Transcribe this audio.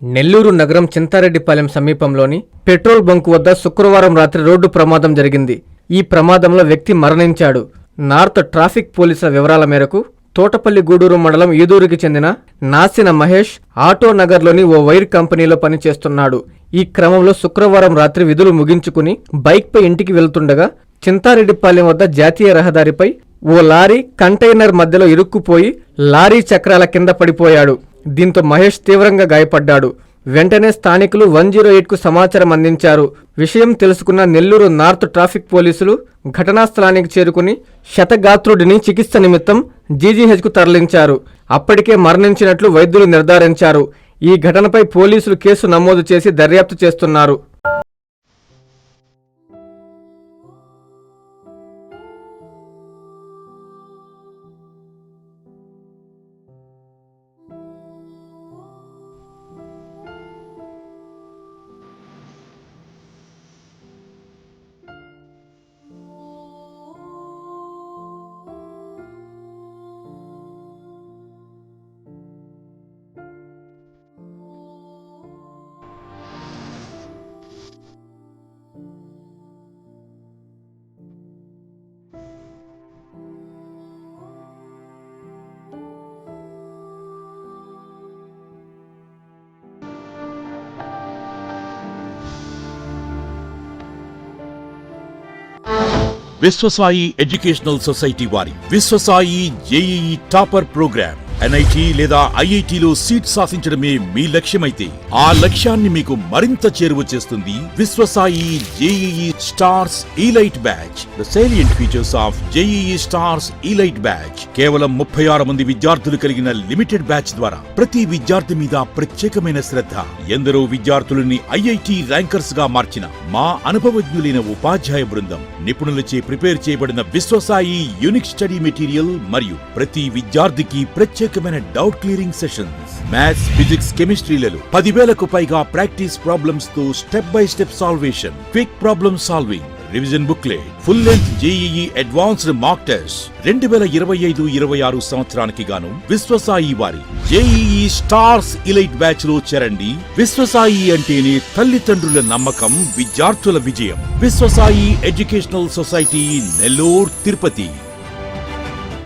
నెల్లూరు నగరం చింతారెడ్డిపాలెం సమీపంలోని petrol bunk వద్ద శుక్రవారం రాత్రి రోడ్డు ప్రమాదం జరిగింది. ఈ ప్రమాదంలో వ్యక్తి మరణించాడు. నార్త్ ట్రాఫిక్ పోలీసుల వివరాల మేరకు తోటపల్లి గూడూరు మండలం ఈదూరుకి చెందిన నాసిన మహేష్ ఆటో నగర్లోని ఓ వైర్ కంపెనీలో పనిచేస్తున్నాడు. ఈ క్రమంలో శుక్రవారం రాత్రి విధులు ముగించుకుని బైక్పై ఇంటికి వెళ్తుండగా చింతారెడ్డిపాలెం వద్ద జాతీయ రహదారిపై ఓ లారీ కంటైనర్ మధ్యలో ఇరుక్కుపోయి లారీ చక్రాల కింద పడిపోయాడు. దీంతో మహేష్ తీవ్రంగా గాయపడ్డాడు. వెంటనే స్థానికులు 108కు సమాచారం అందించారు. విషయం తెలుసుకున్న నెల్లూరు నార్త్ ట్రాఫిక్ పోలీసులు ఘటనా స్థలానికి చేరుకుని క్షతగాత్రుడిని చికిత్స నిమిత్తం జీజీహెచ్కు తరలించారు. అప్పటికే మరణించినట్లు వైద్యులు నిర్ధారించారు. ఈ ఘటనపై పోలీసులు కేసు నమోదు చేసి దర్యాప్తు చేస్తున్నారు. విశ్వసాయి ఎడ్యుకేషనల్ సొసైటీ వారి Vishwasai JEE topper programme NIT లేదా ఐఐటిలో సీట్ సాధించడమే మీ లక్ష్యమైతే ఆ లక్ష్యాన్ని మీకు మరింత చేరువ చేస్తుంది Viswasai JEE stars elite batch. The salient features of JEE stars elite batch. కేవలం 36 మంది విద్యార్థులు కలిగిన లిమిటెడ్ బ్యాచ్ ద్వారా ప్రతి విద్యార్థి మీద ప్రత్యేకమైన శ్రద్ధ. ఎందరో విద్యార్థులని ఐఐటి ర్యాంకర్స్ గా మార్చిన మా అనుభవజ్ఞులైన ఉపాధ్యాయ బృందం, నిపుణులచే ప్రిపేర్ చేయబడిన విశ్వసాయి యూనిక్ స్టడీ మెటీరియల్ మరియు ప్రతి విద్యార్థికి ప్రత్యేకమైన doubt clearing sessions, maths, physics, కెమిస్ట్రీలలో 10,000కు పైగా ప్రాక్టీస్ ప్రాబ్లమ్స్ తో step by step solution, quick problem solving, revision booklet, full length JEE advanced mock test. 2025-26 సంవత్సరానికి గాను విశ్వసాయి వారి జేఈఈ స్టార్స్ ఇలైట్ బ్యాచ్ లో చేరండి. విశ్వసాయి అంటేనే తల్లిదండ్రుల నమ్మకం, విద్యార్థుల విజయం. Viswasai educational society, Nellore, Tirupati.